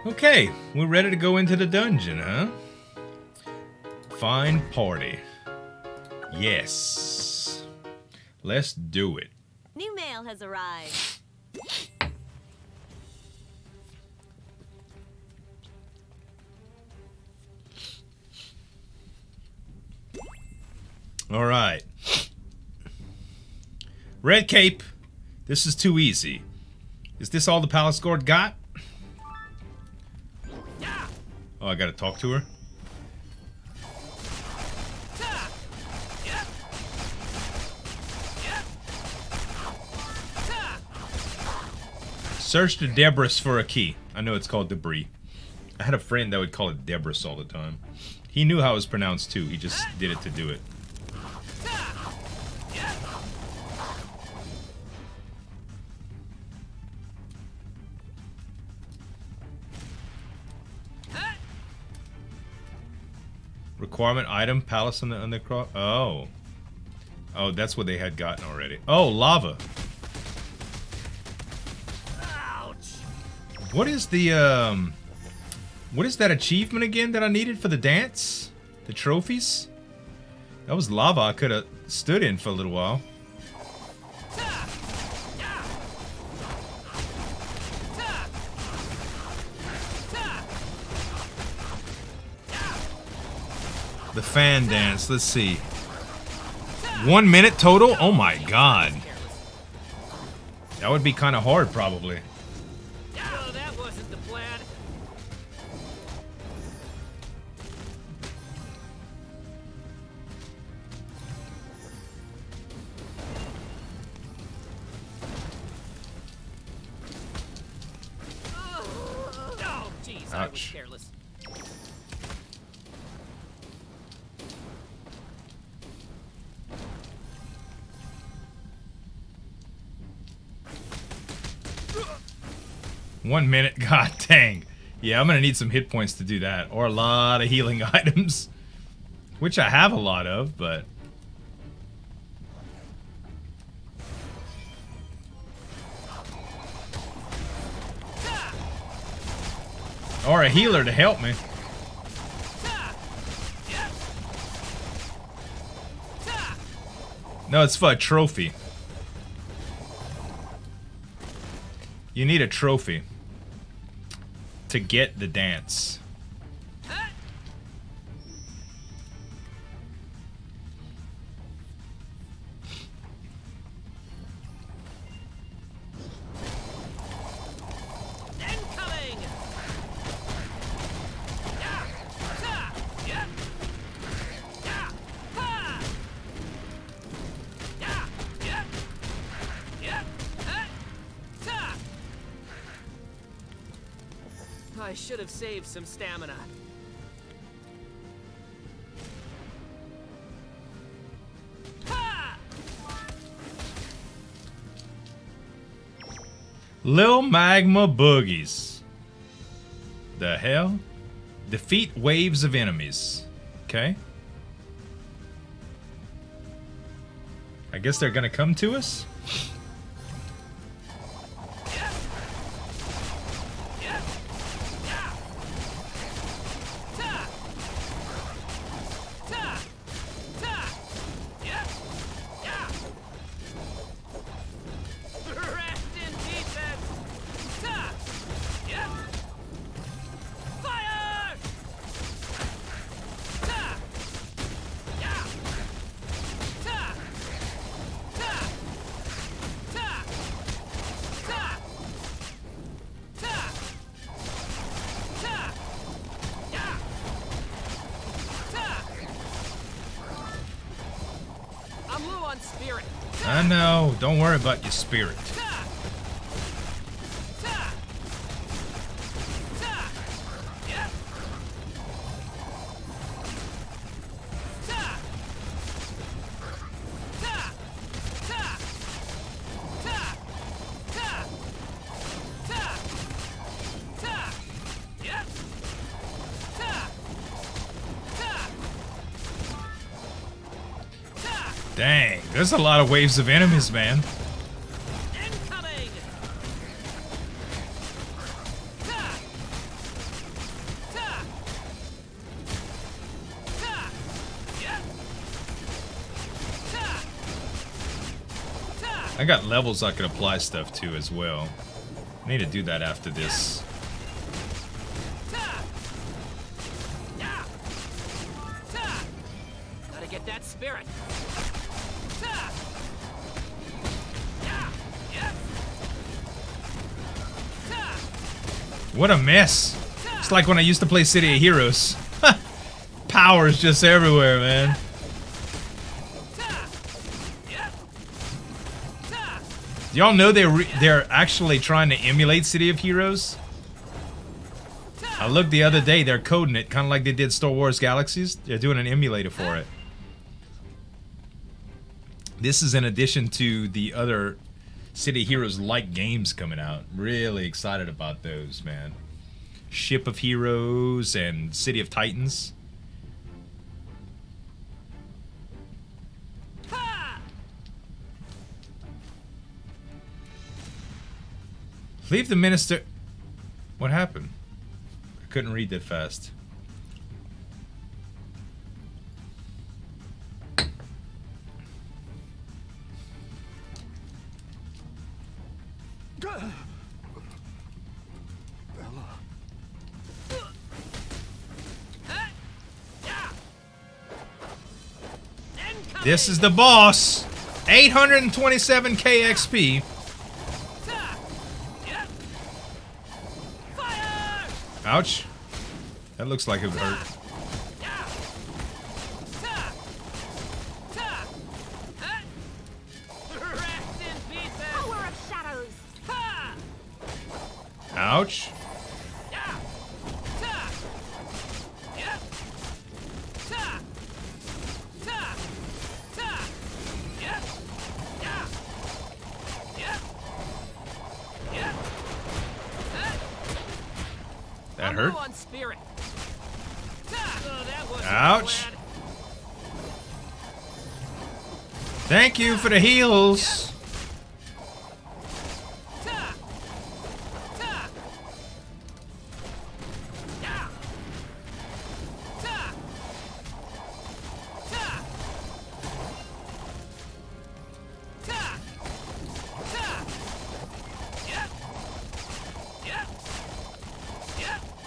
Okay, we're ready to go into the dungeon, huh? Find party. Yes. Let's do it. New mail has arrived. All right. Red Cape. This is too easy. Is this all the Palace Guard got? Oh, I gotta talk to her? Search the debris for a key. I know it's called debris. I had a friend that would call it debris all the time. He knew how it was pronounced too. He just did it to do it. Requirement item, palace on the undercross. Oh. Oh, that's what they had gotten already. Oh, lava. Ouch. What is the, what is that achievement again that I needed for the dance? The trophies? That was lava I could have stood in for a little while. The fan dance, let's see. 1 minute total? Oh my god. That would be kind of hard, probably. Oh, that wasn't the plan. Oh, jeez, I was careless. 1 minute, god dang. Yeah, I'm gonna need some hit points to do that, or a lot of healing items. Which I have a lot of, but... Or a healer to help me. No, it's for a trophy. You need a trophy to get the dance. I should have saved some stamina. Lil Magma Boogies. The hell? Defeat waves of enemies. Okay. I guess they're gonna come to us? I know. Don't worry about your spirit. Dang, there's a lot of waves of enemies, man. I got levels I can apply stuff to as well. I need to do that after this. Gotta get that spirit. What a mess. It's like when I used to play City of Heroes. Power's just everywhere, man. Y'all know they're actually trying to emulate City of Heroes? I looked the other day, they're coding it, kind of like they did Star Wars Galaxies. They're doing an emulator for it. This is in addition to the other City of Heroes-like games coming out. Really excited about those, man. Ship of Heroes and City of Titans. Leave the minister... What happened? I couldn't read that fast. This is the boss. 827k XP. Ouch. That looks like it would hurt. Ouch. That hurt. Ouch. Thank you for the heals.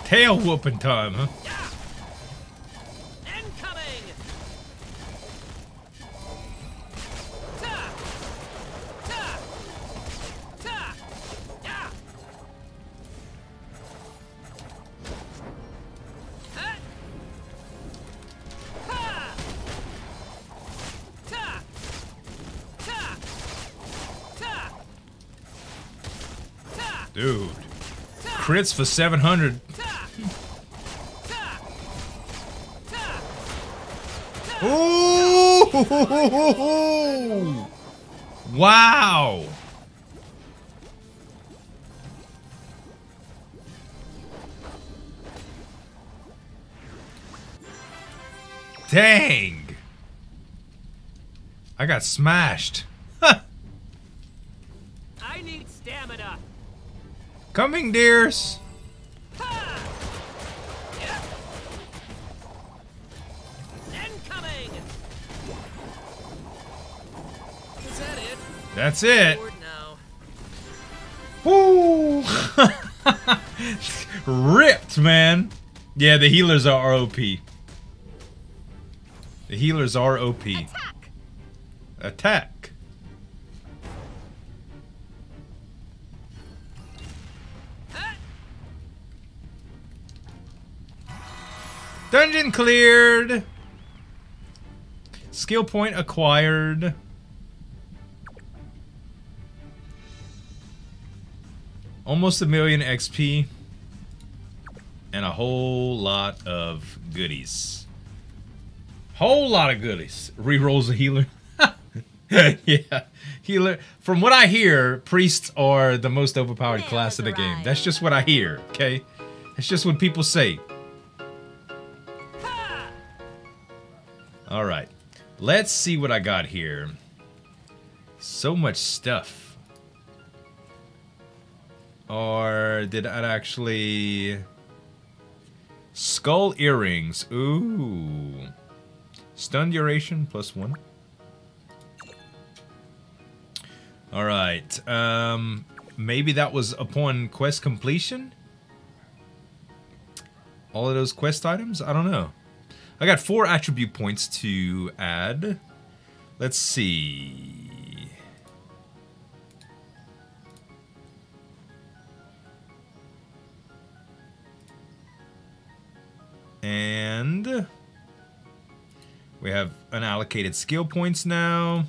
Tail whooping time, huh? Incoming. Dude. Crits for 700. Ooh! Wow! Dang! I got smashed. Huh. I need stamina. Coming, dears. That's it. Woo! Ripped, man. Yeah, the healers are OP. The healers are OP. Attack. Attack. Dungeon cleared. Skill point acquired. Almost 1,000,000 XP. And a whole lot of goodies. Whole lot of goodies. Rerolls a healer. Yeah. Healer. From what I hear, priests are the most overpowered class in the game. That's just what I hear, okay? That's just what people say. Alright. Let's see what I got here. So much stuff. Or did I actually... Skull earrings. Ooh. Stun duration +1. Alright. Maybe that was upon quest completion? All of those quest items? I don't know. I got 4 attribute points to add. Let's see. And we have unallocated skill points now.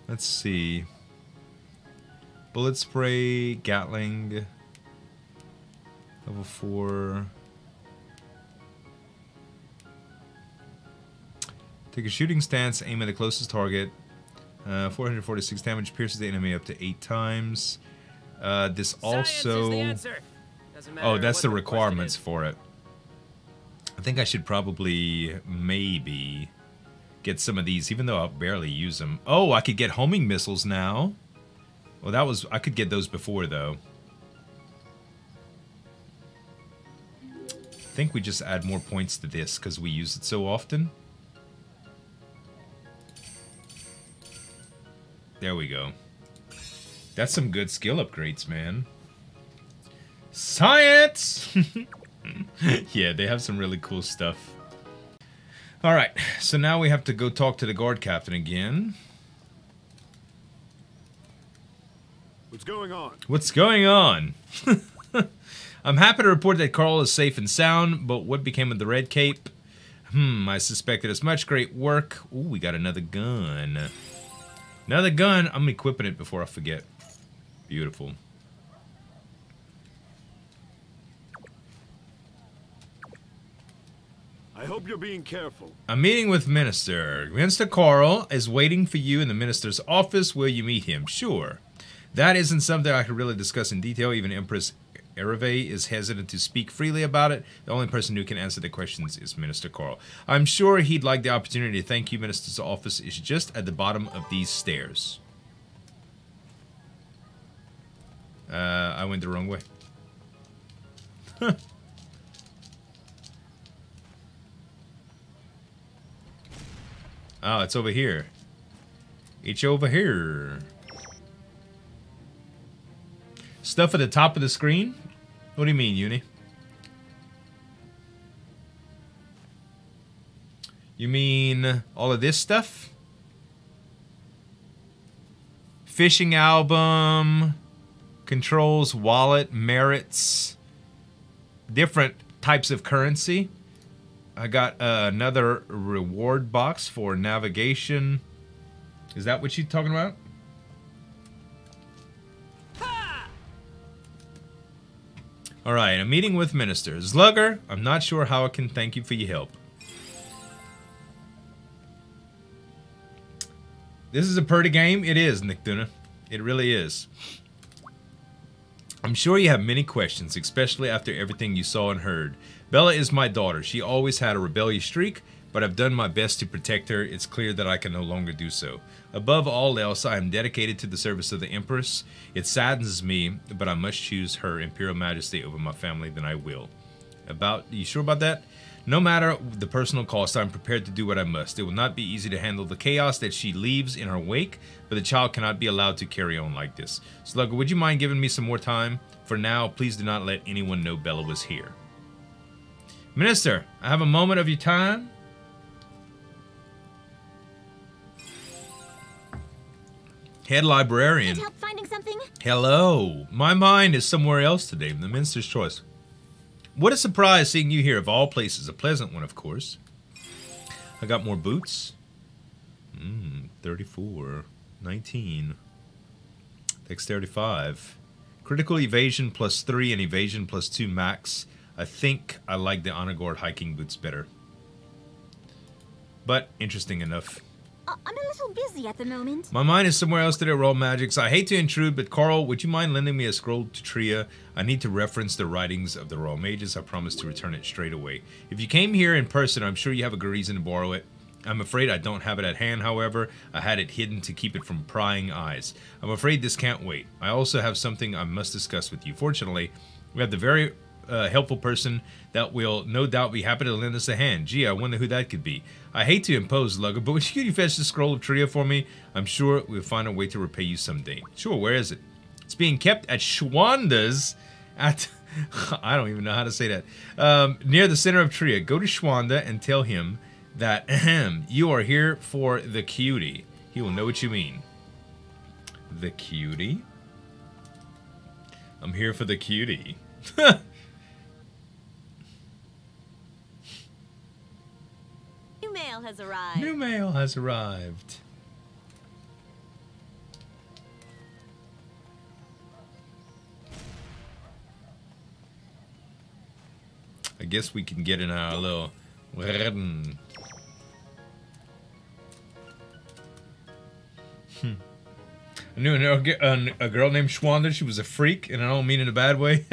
Let's see. Bullet spray, Gatling, level 4. Take a shooting stance, aim at the closest target. 446 damage, pierces the enemy up to 8 times. This also... Oh, that's the requirements for it. I think I should probably, maybe, get some of these, even though I'll barely use them. Oh, I could get homing missiles now. Well, that was... I could get those before, though. I think we just add more points to this because we use it so often. There we go. That's some good skill upgrades, man. Science! Yeah, they have some really cool stuff. Alright, so now we have to go talk to the guard captain again. What's going on? What's going on? I'm happy to report that Carl is safe and sound, but what became of the red cape? I suspected as much. Great work. Ooh, we got another gun. Another gun. I'm equipping it before I forget. Beautiful. I hope you're being careful. A meeting with Minister. Minister Carl is waiting for you in the Minister's office. Will you meet him? Sure. That isn't something I could really discuss in detail. Even Empress Ereve is hesitant to speak freely about it. The only person who can answer the questions is Minister Carl. I'm sure he'd like the opportunity to thank you. Minister's office is just at the bottom of these stairs. I went the wrong way. Huh. Oh, it's over here. It's over here. Stuff at the top of the screen? What do you mean, Uni? You mean all of this stuff? Fishing album, controls, wallet, merits, different types of currency. I got another reward box for navigation. Is that what you're talking about? Alright, a meeting with Minister. Slugger, I'm not sure how I can thank you for your help. This is a pretty game. It is, Nick Duna. It really is. I'm sure you have many questions, especially after everything you saw and heard. Bella is my daughter. She always had a rebellious streak, but I've done my best to protect her. It's clear that I can no longer do so. Above all else, I am dedicated to the service of the Empress. It saddens me, but I must choose her Imperial Majesty over my family, then I will. You sure about that? No matter the personal cost, I'm prepared to do what I must. It will not be easy to handle the chaos that she leaves in her wake, but the child cannot be allowed to carry on like this. Slugger, would you mind giving me some more time? For now, please do not let anyone know Bella was here. Minister, I have a moment of your time. Head librarian. Need help finding something? Hello. My mind is somewhere else today. The Minister's choice. What a surprise seeing you here of all places. A pleasant one, of course. I got more boots. 34. 19. Dexterity 5. Critical evasion +3 and evasion +2 max. I think I like the Honor Guard hiking boots better. But interesting enough. I'm a little busy at the moment. My mind is somewhere else today, Raw Magics. I hate to intrude, but Carl, would you mind lending me a scroll to Tria? I need to reference the writings of the Raw Mages. I promise to return it straight away. If you came here in person, I'm sure you have a good reason to borrow it. I'm afraid I don't have it at hand, however. I had it hidden to keep it from prying eyes. I'm afraid this can't wait. I also have something I must discuss with you. Fortunately, we have the very helpful person that will no doubt be happy to lend us a hand. Gee, I wonder who that could be. I hate to impose, Lugger, but would you fetch the scroll of Tria for me? I'm sure we'll find a way to repay you someday. Sure, where is it? It's being kept at Schwanda's at... I don't even know how to say that. Near the center of Tria. Go to Schwanda and tell him that you are here for the cutie. He will know what you mean. The cutie? I'm here for the cutie. New mail has arrived. New mail has arrived. I guess we can get in our little... I knew a girl named Schwanda. She was a freak, and I don't mean in a bad way.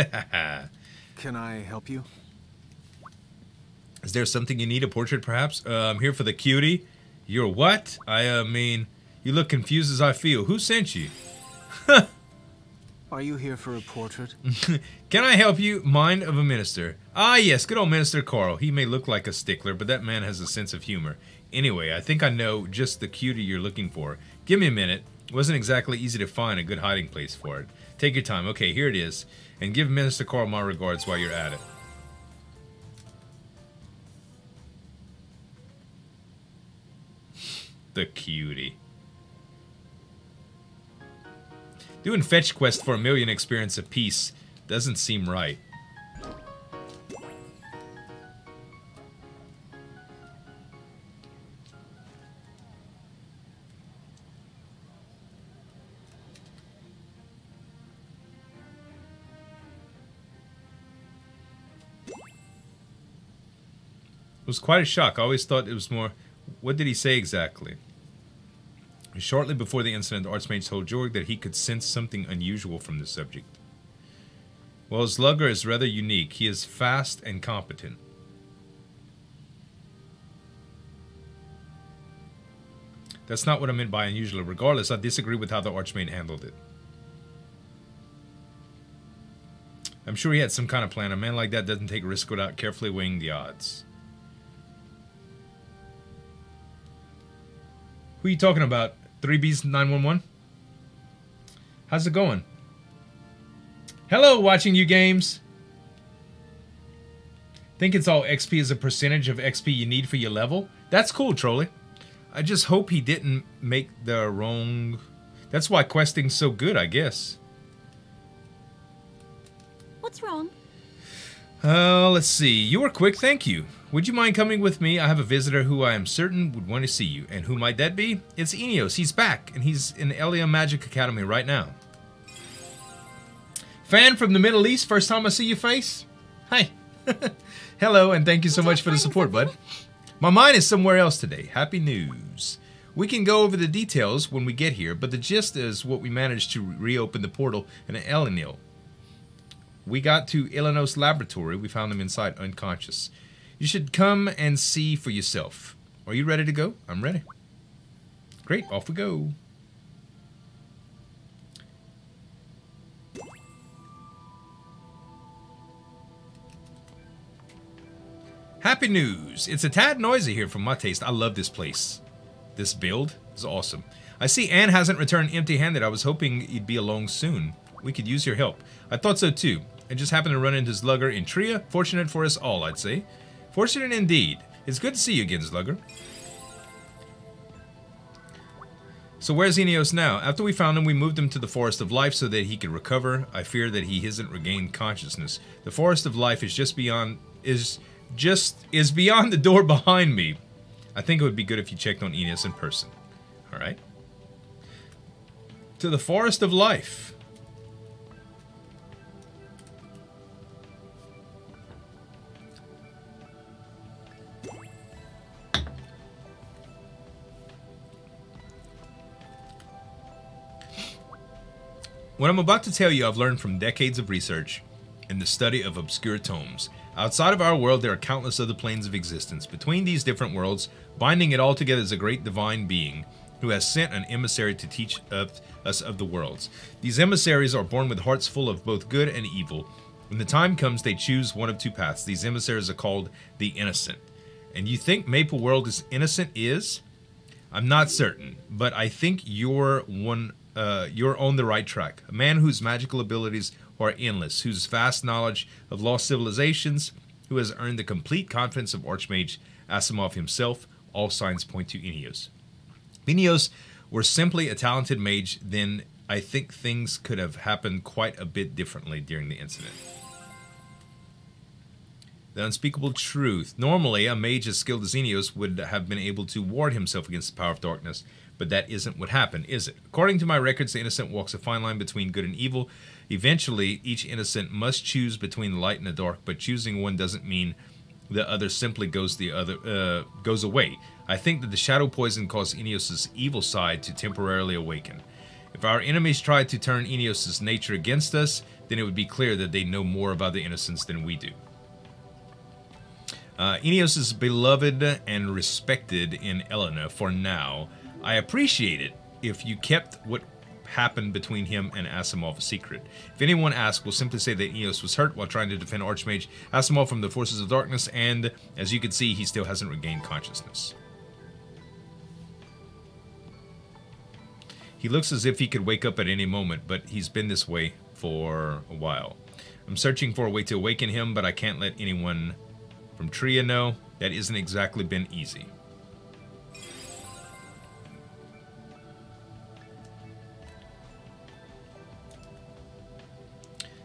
Can I help you? Is there something you need? A portrait, perhaps? I'm here for the cutie. You're what? I mean, you look confused as I feel. Who sent you? Are you here for a portrait? Can I help you? Mind of a minister. Ah, yes, good old Minister Carl. He may look like a stickler, but that man has a sense of humor. Anyway, I think I know just the cutie you're looking for. Give me a minute. It wasn't exactly easy to find a good hiding place for it. Take your time. Okay, here it is. And give Minister Carl my regards while you're at it. The cutie. Doing fetch quest for 1,000,000 experience apiece doesn't seem right. It was quite a shock. I always thought it was more... What did he say exactly? Shortly before the incident, the Archmage told Jorg that he could sense something unusual from the subject. Well, Slugger is rather unique. He is fast and competent. That's not what I meant by unusual. Regardless, I disagree with how the Archmage handled it. I'm sure he had some kind of plan. A man like that doesn't take a risk without carefully weighing the odds. Who are you talking about? 3B's 911? How's it going? Hello, watching you games. Think it's all XP as a percentage of XP you need for your level? That's cool, Trolley. I just hope he didn't make the wrong... That's why questing's so good, I guess. What's wrong? Let's see. You were quick, thank you. Would you mind coming with me? I have a visitor who I am certain would want to see you. And who might that be? It's Eneos. He's back, and he's in Elia Magic Academy right now. Fan from the Middle East, first time I see your face? Hi. Hello, and thank you so much for the support, bud. My mind is somewhere else today. Happy news. We can go over the details when we get here, but the gist is what we managed to reopen the portal in Elenil. We got to Illinois laboratory. We found him inside unconscious. You should come and see for yourself. Are you ready to go? I'm ready. Great, off we go. Happy news. It's a tad noisy here for my taste. I love this place. This build is awesome. I see Anne hasn't returned empty-handed. I was hoping you'd be along soon. We could use your help. I thought so too. I just happened to run into Slugger in Tria. Fortunate for us all, I'd say. Fortunate indeed. It's good to see you again, Slugger. So where's Eneos now? After we found him, we moved him to the Forest of Life so that he could recover. I fear that he hasn't regained consciousness. The Forest of Life is just beyond beyond the door behind me. I think it would be good if you checked on Eneos in person. All right. To the Forest of Life. What I'm about to tell you, I've learned from decades of research and the study of obscure tomes. Outside of our world, there are countless other planes of existence. Between these different worlds, binding it all together is a great divine being who has sent an emissary to teach us of the worlds. These emissaries are born with hearts full of both good and evil. When the time comes, they choose one of two paths. These emissaries are called the innocent. And you think Maple World is innocent is? I'm not certain, but I think you're on the right track. A man whose magical abilities are endless, whose vast knowledge of lost civilizations, who has earned the complete confidence of Archmage Asimov himself. All signs point to Ineos. If Ineos were simply a talented mage, then I think things could have happened quite a bit differently during the incident. The unspeakable truth. Normally, a mage as skilled as Ineos would have been able to ward himself against the power of darkness, but that isn't what happened, is it? According to my records, the innocent walks a fine line between good and evil. Eventually, each innocent must choose between the light and the dark, but choosing one doesn't mean the other simply goes away. I think that the shadow poison caused Ineos' evil side to temporarily awaken. If our enemies tried to turn Ineos' nature against us, then it would be clear that they know more about the innocents than we do. Ineos is beloved and respected in Elena for now. I appreciate it if you kept what happened between him and Asimov a secret. If anyone asks, we'll simply say that Ineos was hurt while trying to defend Archmage Asimov from the forces of darkness, and as you can see, he still hasn't regained consciousness. He looks as if he could wake up at any moment, but he's been this way for a while. I'm searching for a way to awaken him, but I can't let anyone from Tria know. That isn't exactly been easy.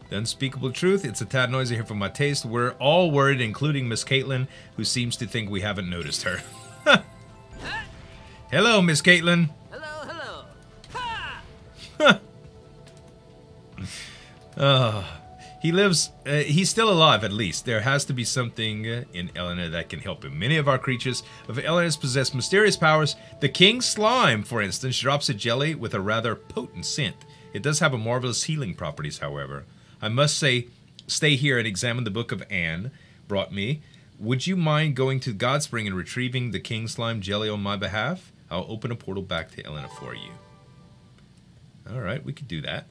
The unspeakable truth. It's a tad noisy here for my taste. We're all worried, including Miss Caitlin, who seems to think we haven't noticed her. Hello, Miss Caitlin. Hello, hello. Ha! He lives, he's still alive at least. There has to be something in Elena that can help him. Many of our creatures of Elena possess mysterious powers. The King Slime, for instance, drops a jelly with a rather potent scent. It does have a marvelous healing properties, however. I must say, stay here and examine the book of Anne brought me. Would you mind going to Godspring and retrieving the King Slime jelly on my behalf? I'll open a portal back to Elena for you. Alright, we could do that.